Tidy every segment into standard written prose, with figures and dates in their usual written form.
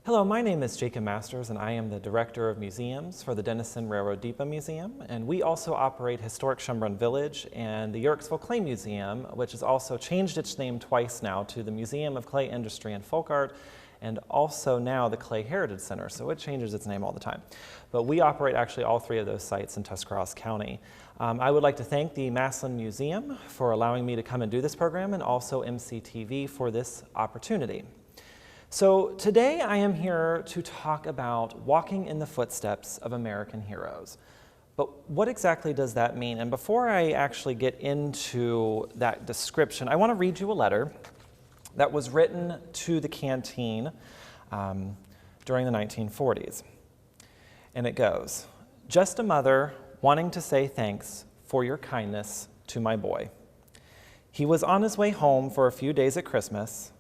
Hello, my name is Jacob Masters, and I am the Director of Museums for the Dennison Railroad Depot Museum, and we also operate historic Schoenbrunn Village and the Yerkesville Clay Museum, which has also changed its name twice now to the Museum of Clay Industry and Folk Art, and also now the Clay Heritage Center, so it changes its name all the time. But we operate actually all three of those sites in Tuscarawas County. I would like to thank the Massillon Museum for allowing me to come and do this program, and also MCTV for this opportunity. So today I am here to talk about walking in the footsteps of American heroes. But what exactly does that mean? And before I actually get into that description, I want to read you a letter that was written to the Canteen during the 1940s. And it goes, "Just a mother wanting to say thanks for your kindness to my boy. He was on his way home for a few days at Christmas,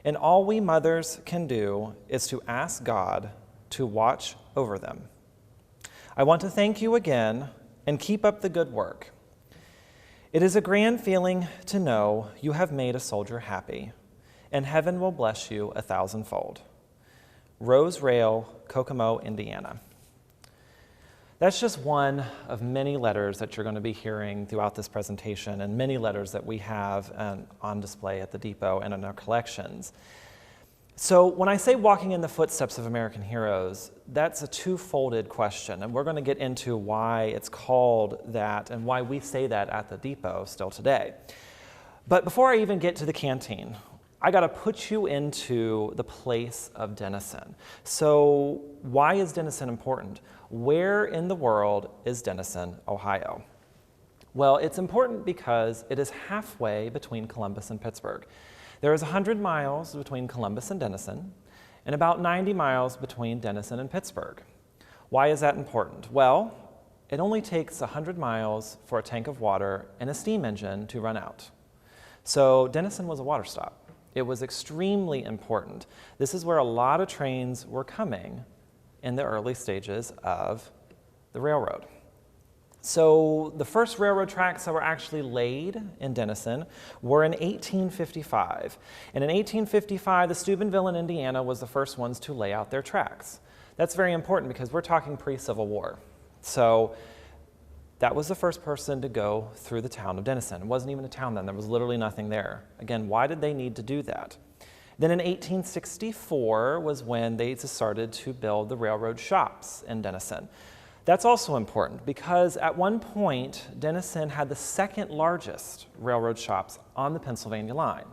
and all we mothers can do is to ask God to watch over them. I want to thank you again and keep up the good work. It is a grand feeling to know you have made a soldier happy, and heaven will bless you 1,000-fold. Rose Rail, Kokomo, Indiana." That's just one of many letters that you're going to be hearing throughout this presentation, and many letters that we have on display at the depot and in our collections. So when I say walking in the footsteps of American heroes, that's a two-folded question, and we're going to get into why it's called that and why we say that at the depot still today. But before I even get to the Canteen, I got to put you into the place of Dennison. So why is Dennison important? Where in the world is Dennison, Ohio? Well, it's important because it is halfway between Columbus and Pittsburgh. There is 100 miles between Columbus and Dennison, and about 90 miles between Dennison and Pittsburgh. Why is that important? Well, it only takes 100 miles for a tank of water and a steam engine to run out. So Dennison was a water stop. It was extremely important. This is where a lot of trains were coming in the early stages of the railroad. So the first railroad tracks that were actually laid in Dennison were in 1855. And in 1855, the Steubenville in Indiana was the first ones to lay out their tracks. That's very important because we're talking pre-Civil War. So that was the first person to go through the town of Dennison. It wasn't even a town then. There was literally nothing there. Again, why did they need to do that? Then in 1864 was when they started to build the railroad shops in Dennison. That's also important because at one point, Dennison had the second largest railroad shops on the Pennsylvania line,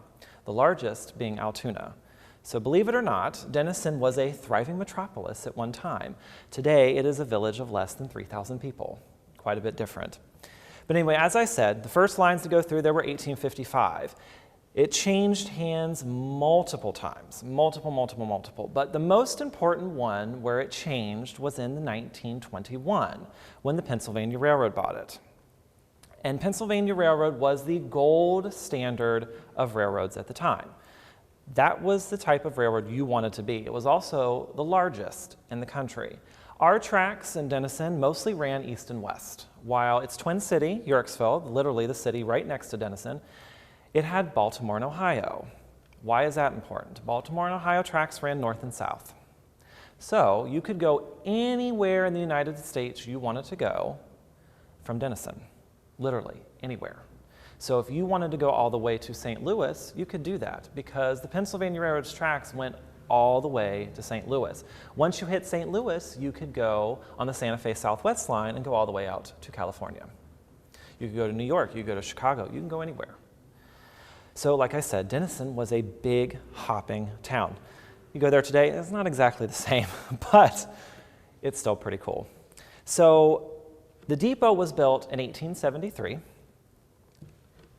the largest being Altoona. So believe it or not, Dennison was a thriving metropolis at one time. Today, it is a village of less than 3,000 people. Quite a bit different. But anyway, as I said, the first lines to go through there were 1855. It changed hands multiple times, multiple. But the most important one where it changed was in 1921 when the Pennsylvania Railroad bought it. And Pennsylvania Railroad was the gold standard of railroads at the time. That was the type of railroad you wanted to be. It was also the largest in the country. Our tracks in Dennison mostly ran east and west, while its twin city, Yerkesville, literally the city right next to Dennison, it had Baltimore and Ohio. Why is that important? Baltimore and Ohio tracks ran north and south. So you could go anywhere in the United States you wanted to go from Dennison, literally anywhere. So if you wanted to go all the way to St. Louis, you could do that because the Pennsylvania Railroad's tracks went all the way to St. Louis. Once you hit St. Louis, you could go on the Santa Fe Southwest line and go all the way out to California. You could go to New York, you could go to Chicago, you can go anywhere. So like I said, Dennison was a big hopping town. You go there today, it's not exactly the same, but it's still pretty cool. So the depot was built in 1873.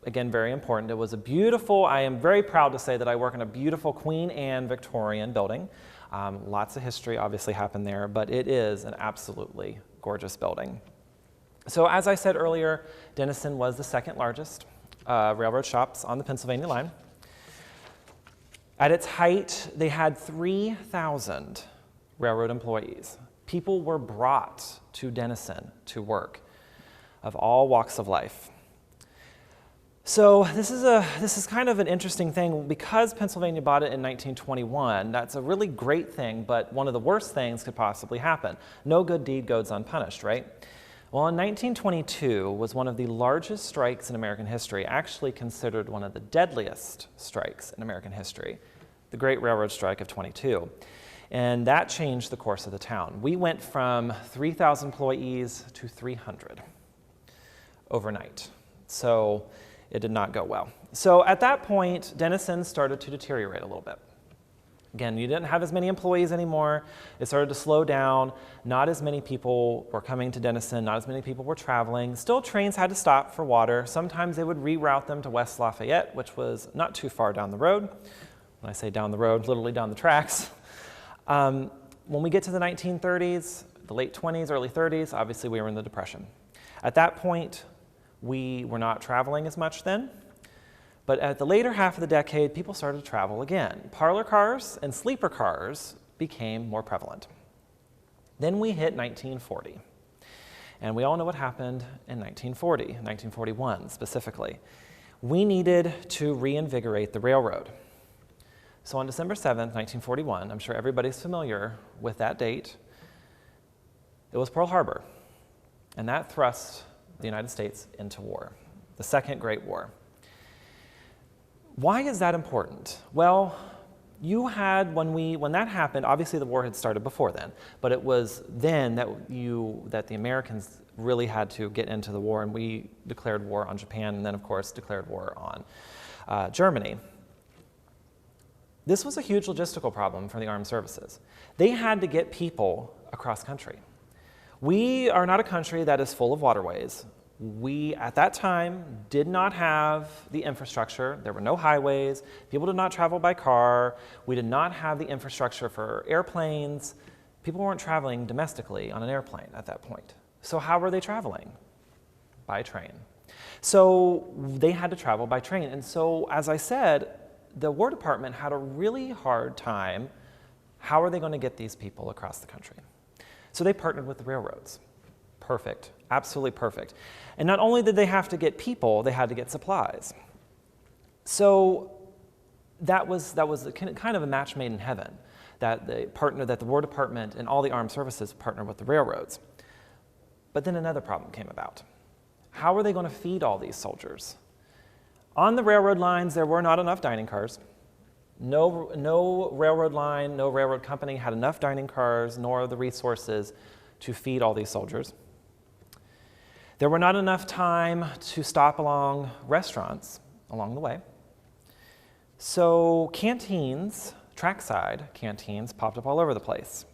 Again, very important. It was a beautiful, I am very proud to say that I work in a beautiful Queen Anne Victorian building. Lots of history obviously happened there, but it is an absolutely gorgeous building. So as I said earlier, Dennison was the second largest railroad shops on the Pennsylvania line. At its height, they had 3,000 railroad employees. People were brought to Dennison to work of all walks of life. So this is kind of an interesting thing because Pennsylvania bought it in 1921. That's a really great thing, but one of the worst things could possibly happen. No good deed goes unpunished, right? Well, in 1922 was one of the largest strikes in American history, actually considered one of the deadliest strikes in American history, the Great Railroad Strike of '22. And that changed the course of the town. We went from 3,000 employees to 300 overnight. So it did not go well. So at that point, Dennison started to deteriorate a little bit. Again, you didn't have as many employees anymore. It started to slow down. Not as many people were coming to Dennison. Not as many people were traveling. Still, trains had to stop for water. Sometimes they would reroute them to West Lafayette, which was not too far down the road. When I say down the road, literally down the tracks. When we get to the 1930s, the late 20s, early 30s, obviously we were in the Depression. At that point, we were not traveling as much then. But at the later half of the decade, people started to travel again. Parlor cars and sleeper cars became more prevalent. Then we hit 1940. And we all know what happened in 1940, 1941 specifically. We needed to reinvigorate the railroad. So on December 7th, 1941, I'm sure everybody's familiar with that date, it was Pearl Harbor. And that thrust the United States into war, the Second Great War. Why is that important? Well, you had, when that happened, obviously the war had started before then, but it was then that the Americans really had to get into the war, and we declared war on Japan, and then of course declared war on Germany. This was a huge logistical problem for the armed services. They had to get people across country. We are not a country that is full of waterways. We, at that time, did not have the infrastructure. There were no highways. People did not travel by car. We did not have the infrastructure for airplanes. People weren't traveling domestically on an airplane at that point. So how were they traveling? By train. So they had to travel by train. And so, as I said, the War Department had a really hard time. How are they going to get these people across the country? So they partnered with the railroads. Perfect, absolutely perfect. And not only did they have to get people, they had to get supplies. So that was kind of a match made in heaven, that the War Department and all the armed services partnered with the railroads. But then another problem came about. How were they going to feed all these soldiers? On the railroad lines, there were not enough dining cars. No railroad line, no railroad company had enough dining cars nor the resources to feed all these soldiers. There were not enough time to stop along restaurants along the way. So canteens, trackside canteens, popped up all over the place.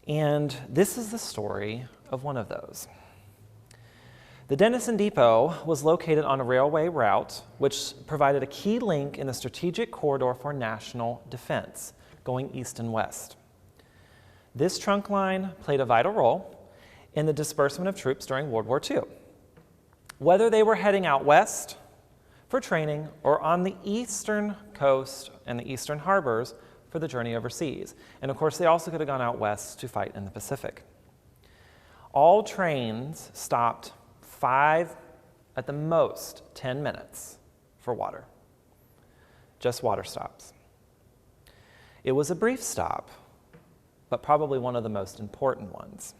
And this is the story of one of those. The Dennison Depot was located on a railway route which provided a key link in the strategic corridor for national defense, going east and west. This trunk line played a vital role in the disbursement of troops during World War II. Whether they were heading out west for training or on the eastern coast and the eastern harbors for the journey overseas. And of course, they also could have gone out west to fight in the Pacific. All trains stopped 5, at the most 10 minutes for water. Just water stops. It was a brief stop, but probably one of the most important ones.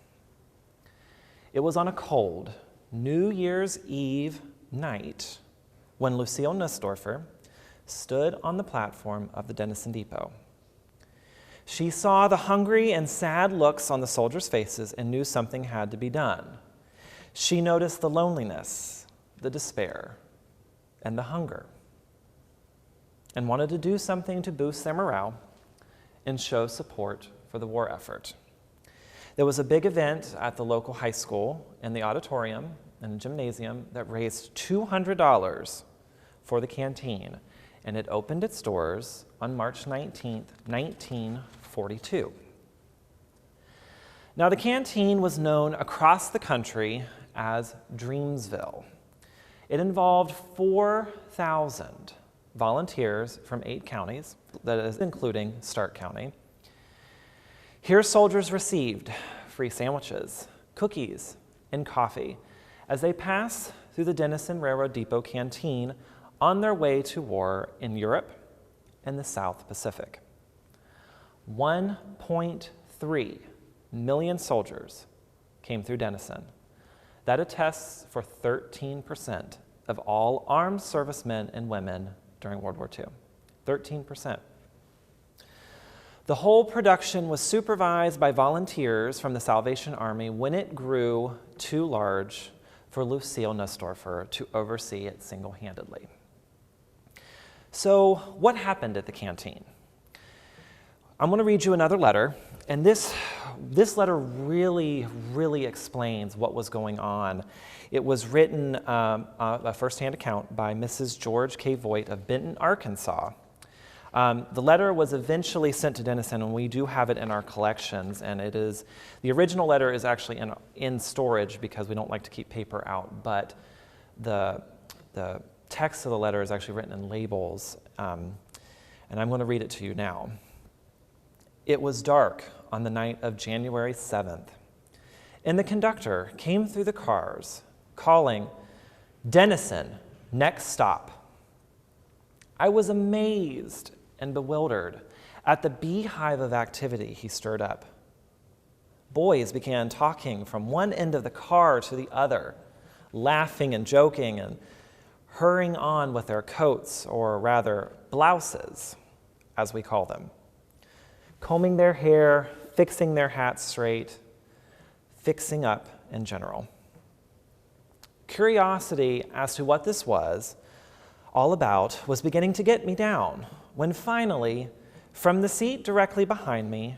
It was on a cold New Year's Eve night when Lucille Nussdorfer stood on the platform of the Dennison Depot. She saw the hungry and sad looks on the soldiers' faces and knew something had to be done. She noticed the loneliness, the despair, and the hunger, and wanted to do something to boost their morale and show support for the war effort. There was a big event at the local high school in the auditorium and the gymnasium that raised $200 for the canteen, and it opened its doors on March 19th, 1942. Now, the canteen was known across the country as Dreamsville. It involved 4,000 volunteers from 8 counties, that is, including Stark County. Here, soldiers received free sandwiches, cookies, and coffee as they passed through the Dennison Railroad Depot Canteen on their way to war in Europe and the South Pacific. 1.3 million soldiers came through Dennison. That attests for 13% of all armed servicemen and women during World War II. 13%. The whole production was supervised by volunteers from the Salvation Army when it grew too large for Lucille Nussdorfer to oversee it single-handedly. So what happened at the canteen? I'm going to read you another letter, and this letter really explains what was going on. It was written, a first-hand account, by Mrs. George K. Voigt of Benton, Arkansas. The letter was eventually sent to Dennison, and we do have it in our collections, and the original letter is actually in storage because we don't like to keep paper out, but the text of the letter is actually written in labels, and I'm going to read it to you now. It was dark on the night of January 7th, and the conductor came through the cars, calling, "Dennison, next stop." I was amazed and bewildered at the beehive of activity he stirred up. Boys began talking from one end of the car to the other, laughing and joking and hurrying on with their coats, or rather blouses, as we call them, combing their hair, fixing their hats straight, fixing up in general. Curiosity as to what this was all about was beginning to get me down when finally, from the seat directly behind me,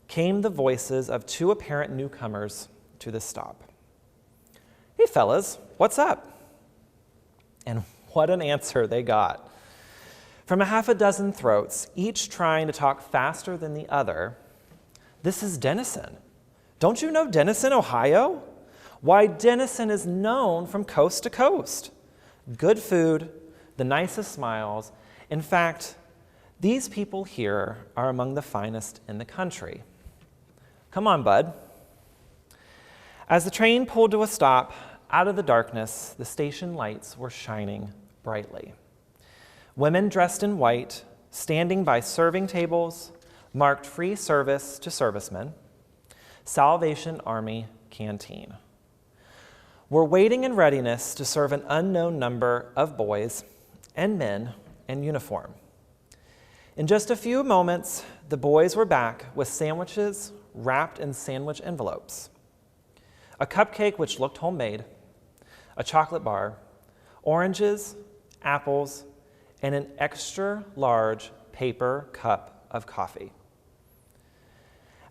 came the voices of two apparent newcomers to the stop. "Hey fellas, what's up?" And what an answer they got. From a half a dozen throats, each trying to talk faster than the other. "This is Dennison. Don't you know Dennison, Ohio? Why, Dennison is known from coast to coast. Good food, the nicest smiles. In fact, these people here are among the finest in the country. Come on, bud." As the train pulled to a stop, out of the darkness, the station lights were shining brightly. Women dressed in white, standing by serving tables, marked free service to servicemen, Salvation Army Canteen, were waiting in readiness to serve an unknown number of boys and men in uniform. In just a few moments, the boys were back with sandwiches wrapped in sandwich envelopes, a cupcake which looked homemade, a chocolate bar, oranges, apples, and an extra large paper cup of coffee.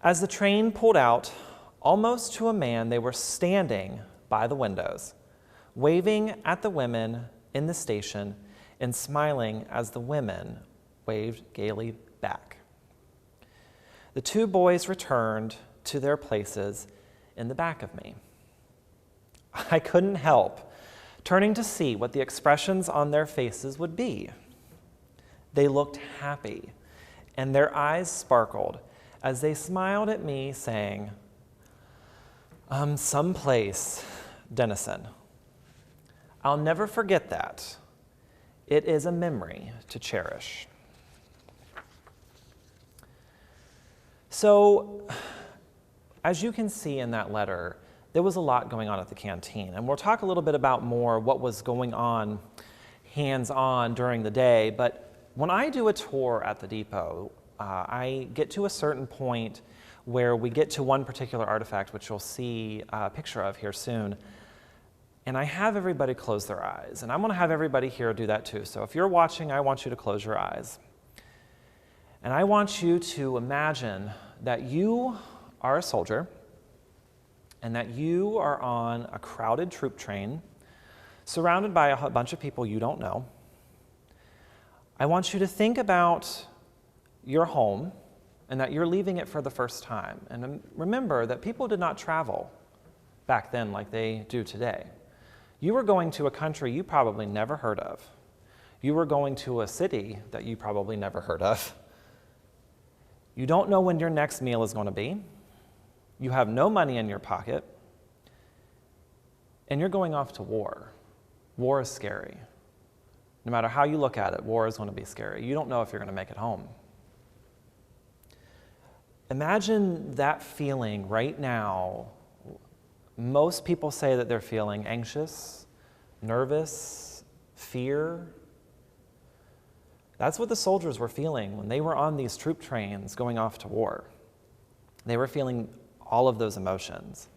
As the train pulled out, almost to a man, they were standing by the windows, waving at the women in the station and smiling as the women waved gaily back. The two boys returned to their places in the back of me. I couldn't help turning to see what the expressions on their faces would be. They looked happy, and their eyes sparkled as they smiled at me, saying, "Someplace, Dennison. I'll never forget that. It is a memory to cherish." So, as you can see in that letter, there was a lot going on at the canteen, and we'll talk a little bit about more what was going on hands-on during the day, but when I do a tour at the depot, I get to a certain point where we get to one particular artifact, which you'll see a picture of here soon, and I have everybody close their eyes, and I'm going to have everybody here do that too. So if you're watching, I want you to close your eyes. And I want you to imagine that you are a soldier and that you are on a crowded troop train surrounded by a bunch of people you don't know. I want you to think about your home and that you're leaving it for the first time. And remember that people did not travel back then like they do today. You were going to a country you probably never heard of. You were going to a city that you probably never heard of. You don't know when your next meal is going to be. You have no money in your pocket. And you're going off to war. War is scary. No matter how you look at it, war is going to be scary. You don't know if you're going to make it home. Imagine that feeling right now. Most people say that they're feeling anxious, nervous, fear. That's what the soldiers were feeling when they were on these troop trains going off to war. They were feeling all of those emotions.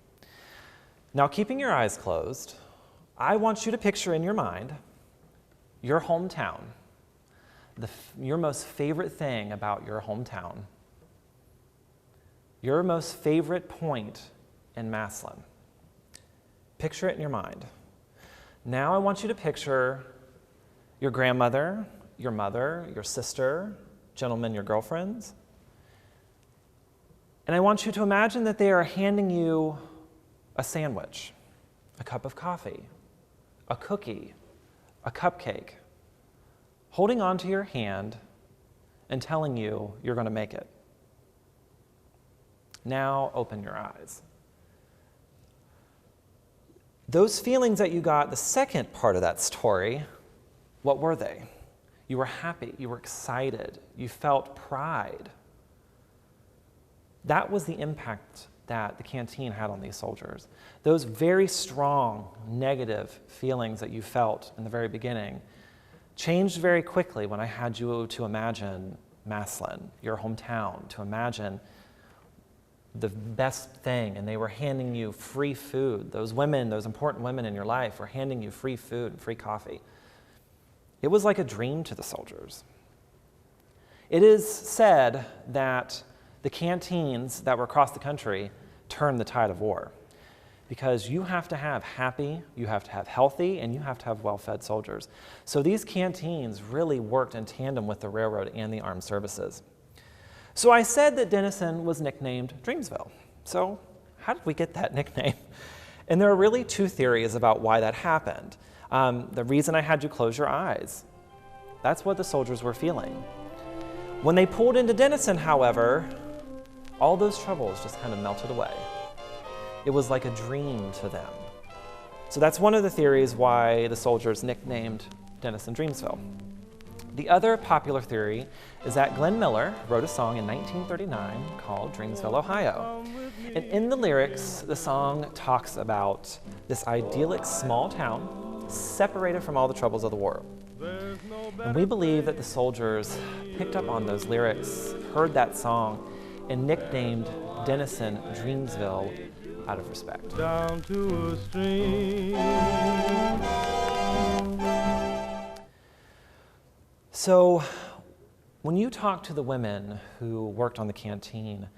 Now, keeping your eyes closed, I want you to picture in your mind your hometown, your most favorite thing about your hometown, your most favorite point in Massillon. Picture it in your mind. Now I want you to picture your grandmother, your mother, your sister, gentlemen, your girlfriends. And I want you to imagine that they are handing you a sandwich, a cup of coffee, a cookie, a cupcake, holding onto your hand and telling you you're going to make it. Now open your eyes. Those feelings that you got, the second part of that story, what were they? You were happy, you were excited, you felt pride. That was the impact that the canteen had on these soldiers. Those very strong negative feelings that you felt in the very beginning changed very quickly when I had you to imagine Massillon, your hometown, to imagine the best thing, and they were handing you free food. Those women, those important women in your life were handing you free food and free coffee. It was like a dream to the soldiers. It is said that the canteens that were across the country turned the tide of war, because you have to have happy, you have to have healthy, and you have to have well-fed soldiers. So these canteens really worked in tandem with the railroad and the armed services. So I said that Dennison was nicknamed Dreamsville. So how did we get that nickname? And there are really two theories about why that happened. The reason I had you close your eyes, that's what the soldiers were feeling. When they pulled into Dennison, however, all those troubles just kind of melted away. It was like a dream to them. So that's one of the theories why the soldiers nicknamed Dennison Dreamsville. The other popular theory is that Glenn Miller wrote a song in 1939 called Dreamsville, Ohio. And in the lyrics, the song talks about this idyllic small town separated from all the troubles of the war. And we believe that the soldiers picked up on those lyrics, heard that song, and nicknamed Dennison Dreamsville out of respect. Down to a stream. So when you talk to the women who worked on the canteen,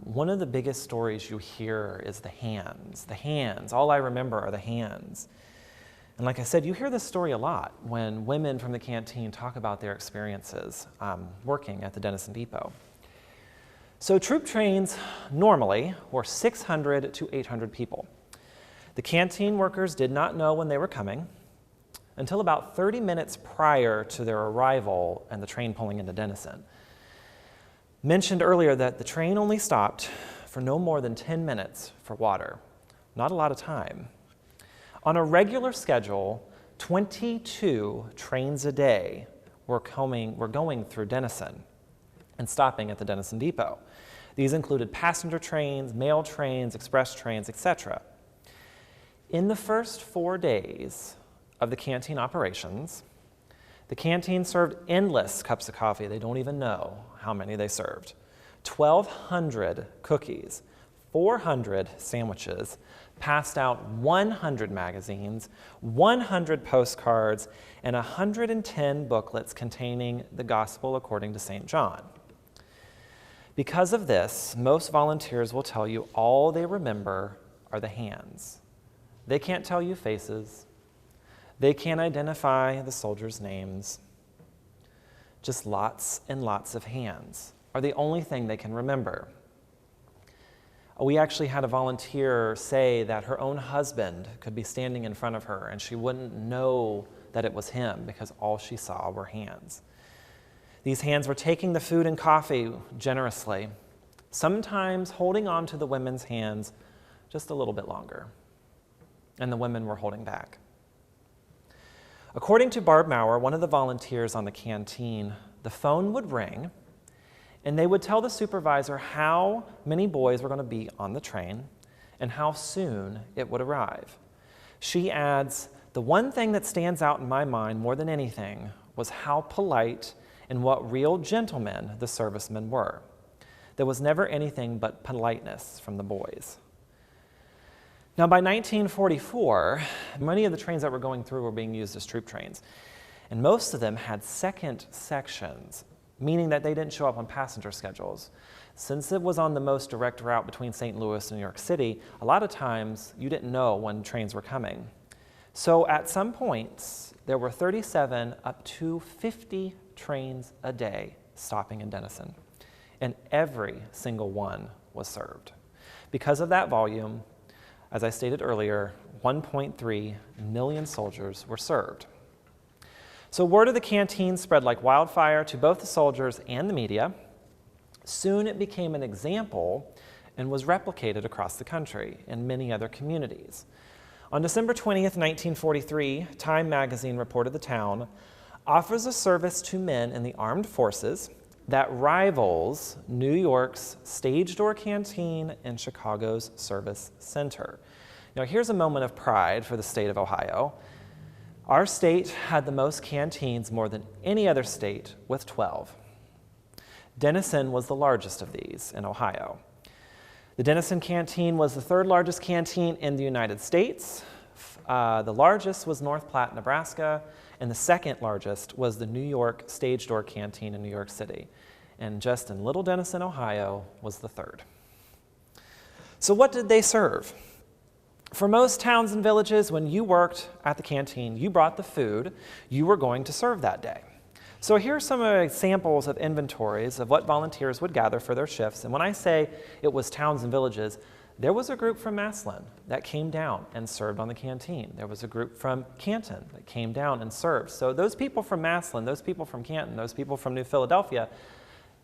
one of the biggest stories you hear is the hands. The hands. All I remember are the hands. And like I said, you hear this story a lot when women from the canteen talk about their experiences working at the Dennison Depot. So troop trains normally were 600 to 800 people. The canteen workers did not know when they were coming until about 30 minutes prior to their arrival and the train pulling into Dennison. Mentioned earlier that the train only stopped for no more than 10 minutes for water. Not a lot of time. On a regular schedule, 22 trains a day were going through Dennison and stopping at the Dennison Depot. These included passenger trains, mail trains, express trains, etc. In the first 4 days of the canteen operations, the canteen served endless cups of coffee. They don't even know how many they served. 1,200 cookies, 400 sandwiches, passed out 100 magazines, 100 postcards, and 110 booklets containing the Gospel according to St. John. Because of this, most volunteers will tell you all they remember are the hands. They can't tell you faces. They can't identify the soldiers' names. Just lots and lots of hands are the only thing they can remember. We actually had a volunteer say that her own husband could be standing in front of her and she wouldn't know that it was him because all she saw were hands. These hands were taking the food and coffee generously, sometimes holding on to the women's hands just a little bit longer, and the women were holding back. According to Barb Maurer, one of the volunteers on the Canteen, the phone would ring and they would tell the supervisor how many boys were going to be on the train and how soon it would arrive. She adds, "The one thing that stands out in my mind more than anything was how polite and what real gentlemen the servicemen were. There was never anything but politeness from the boys." Now, by 1944, many of the trains that were going through were being used as troop trains, and most of them had second sections, meaning that they didn't show up on passenger schedules. Since it was on the most direct route between St. Louis and New York City, a lot of times you didn't know when trains were coming. So at some points, there were 37 up to 50 trains a day stopping in Dennison, and every single one was served. Because of that volume, as I stated earlier, 1.3 million soldiers were served. So word of the Canteen spread like wildfire to both the soldiers and the media. Soon it became an example and was replicated across the country in many other communities. On December 20th, 1943, Time magazine reported the town offers a service to men in the armed forces that rivals New York's Stage Door Canteen and Chicago's Service Center. Now here's a moment of pride for the state of Ohio. Our state had the most canteens more than any other state, with 12. Dennison was the largest of these in Ohio. The Dennison Canteen was the third largest canteen in the United States. The largest was North Platte, Nebraska, and the second largest was the New York Stage Door Canteen in New York City. And just in Little Dennison, Ohio, was the third. So what did they serve? For most towns and villages, when you worked at the canteen, you brought the food you were going to serve that day. So here are some examples of inventories of what volunteers would gather for their shifts. And when I say it was towns and villages, there was a group from Massillon that came down and served on the canteen. There was a group from Canton that came down and served. So those people from Massillon, those people from Canton, those people from New Philadelphia,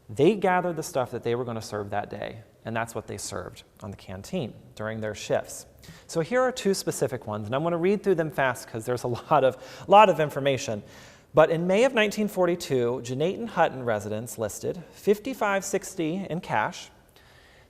they gathered the stuff that they were going to serve that day, and that's what they served on the canteen during their shifts. So here are two specific ones, and I'm going to read through them fast because there's a lot of information. But in May of 1942, Jeanette Hutton residents listed 55.60 in cash,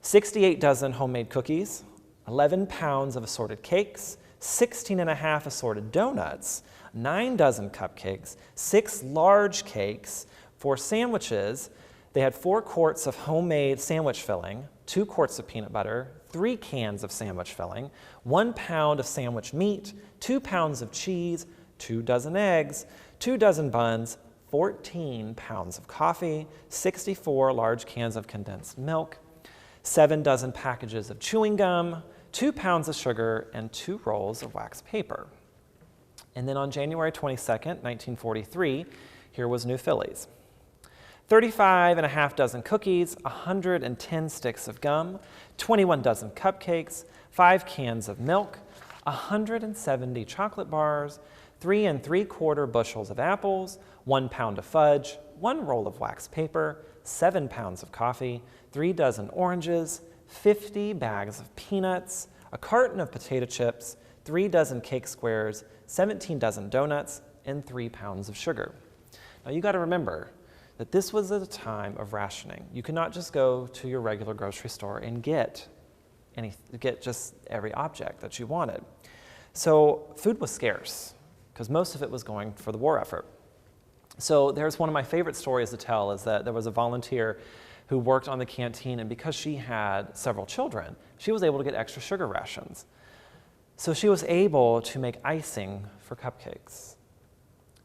68 dozen homemade cookies, 11 pounds of assorted cakes, 16.5 assorted donuts, 9 dozen cupcakes, 6 large cakes. For sandwiches, they had 4 quarts of homemade sandwich filling, 2 quarts of peanut butter, 3 cans of sandwich filling, 1 pound of sandwich meat, 2 pounds of cheese, 2 dozen eggs, 2 dozen buns, 14 pounds of coffee, 64 large cans of condensed milk, 7 dozen packages of chewing gum, 2 pounds of sugar, and 2 rolls of wax paper. And then on January 22nd, 1943, here was New Philly's. 35.5 dozen cookies, 110 sticks of gum, 21 dozen cupcakes, 5 cans of milk, 170 chocolate bars, 3 3/4 bushels of apples, 1 pound of fudge, 1 roll of wax paper, 7 pounds of coffee, 3 dozen oranges, 50 bags of peanuts, a carton of potato chips, 3 dozen cake squares, 17 dozen donuts, and 3 pounds of sugar. Now you got to remember that this was at a time of rationing. You could not just go to your regular grocery store and get just every object that you wanted. So food was scarce because most of it was going for the war effort. So there's one of my favorite stories to tell is that there was a volunteer who worked on the canteen, and because she had several children, she was able to get extra sugar rations. So she was able to make icing for cupcakes.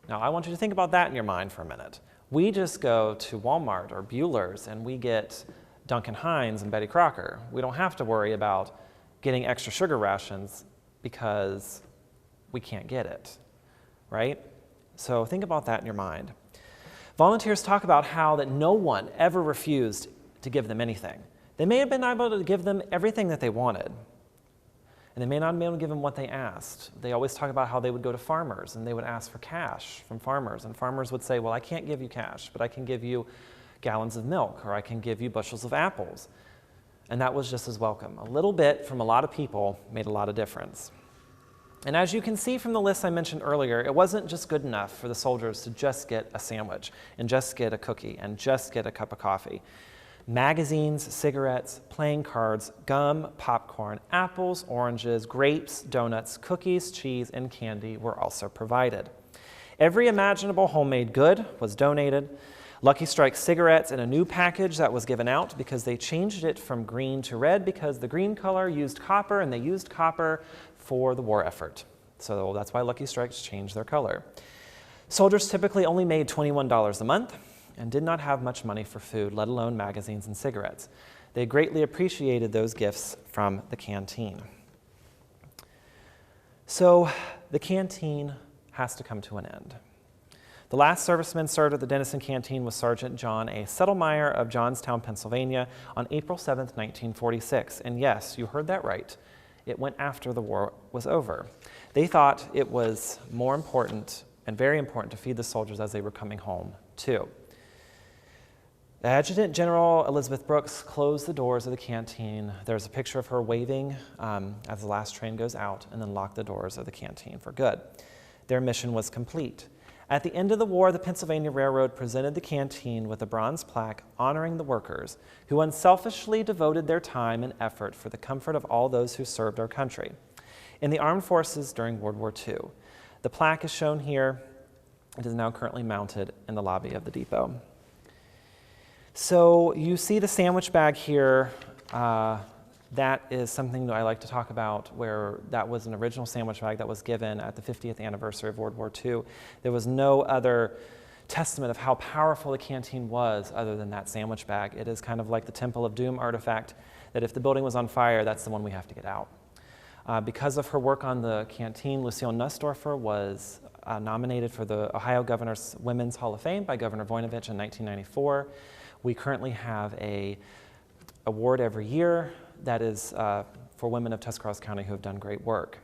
Now I want you to think about that in your mind for a minute. We just go to Walmart or Buehler's and we get Duncan Hines and Betty Crocker. We don't have to worry about getting extra sugar rations because we can't get it, right? So think about that in your mind. Volunteers talk about how that no one ever refused to give them anything. They may have been able to give them everything that they wanted, and they may not be able to give them what they asked. They always talk about how they would go to farmers and they would ask for cash from farmers, and farmers would say, well, I can't give you cash, but I can give you gallons of milk, or I can give you bushels of apples. And that was just as welcome. A little bit from a lot of people made a lot of difference. And as you can see from the list I mentioned earlier, it wasn't just good enough for the soldiers to just get a sandwich and just get a cookie and just get a cup of coffee. Magazines, cigarettes, playing cards, gum, popcorn, apples, oranges, grapes, donuts, cookies, cheese, and candy were also provided. Every imaginable homemade good was donated. Lucky Strike cigarettes in a new package that was given out because they changed it from green to red because the green color used copper, and they used copper for the war effort. So that's why Lucky Strikes changed their color. Soldiers typically only made $21 a month and did not have much money for food, let alone magazines and cigarettes. They greatly appreciated those gifts from the canteen. So the canteen has to come to an end. The last serviceman served at the Dennison Canteen was Sergeant John A. Settlemeyer of Johnstown, Pennsylvania on April 7, 1946. And yes, you heard that right. It went after the war was over. They thought it was more important and very important to feed the soldiers as they were coming home, too. Adjutant General Elizabeth Brooks closed the doors of the canteen. There's a picture of her waving as the last train goes out, and then locked the doors of the canteen for good. Their mission was complete. At the end of the war, the Pennsylvania Railroad presented the canteen with a bronze plaque honoring the workers who unselfishly devoted their time and effort for the comfort of all those who served our country in the armed forces during World War II. The plaque is shown here. It is now currently mounted in the lobby of the depot. So you see the sandwich bag here. That is something that I like to talk about, where that was an original sandwich bag that was given at the 50th anniversary of World War II. There was no other testament of how powerful the canteen was other than that sandwich bag. It is kind of like the Temple of Doom artifact, that if the building was on fire, that's the one we have to get out. Because of her work on the canteen, Lucille Nussdorfer was nominated for the Ohio Governor's Women's Hall of Fame by Governor Voinovich in 1994. We currently have an award every year that is for women of Tuscarawas County who have done great work.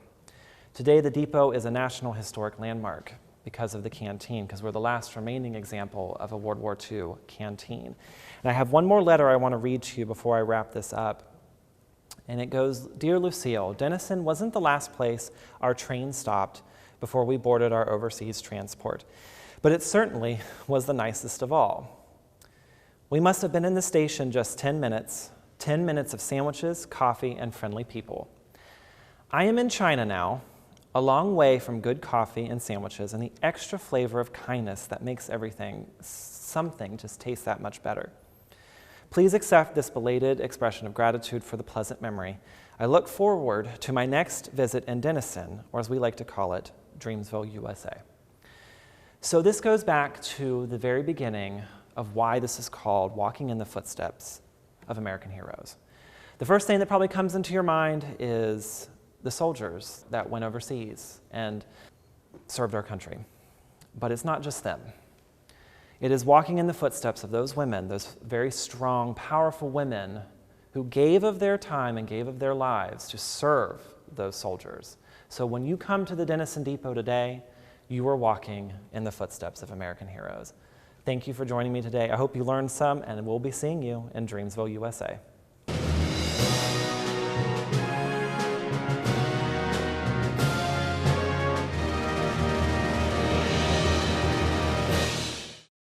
Today, the depot is a National Historic Landmark because of the canteen, because we're the last remaining example of a World War II canteen. And I have one more letter I want to read to you before I wrap this up. And it goes, "Dear Lucille, Dennison wasn't the last place our train stopped before we boarded our overseas transport, but it certainly was the nicest of all. We must have been in the station just 10 minutes of sandwiches, coffee, and friendly people. I am in China now, a long way from good coffee and sandwiches and the extra flavor of kindness that makes something just taste that much better. Please accept this belated expression of gratitude for the pleasant memory. I look forward to my next visit in Dennison, or as we like to call it, Dreamsville, USA." So this goes back to the very beginning of why this is called Walking in the Footsteps of American Heroes. The first thing that probably comes into your mind is the soldiers that went overseas and served our country. But it's not just them. It is walking in the footsteps of those women, those very strong, powerful women who gave of their time and gave of their lives to serve those soldiers. So when you come to the Dennison Depot today, you are walking in the footsteps of American heroes. Thank you for joining me today. I hope you learned some, and we'll be seeing you in Dreamsville, USA.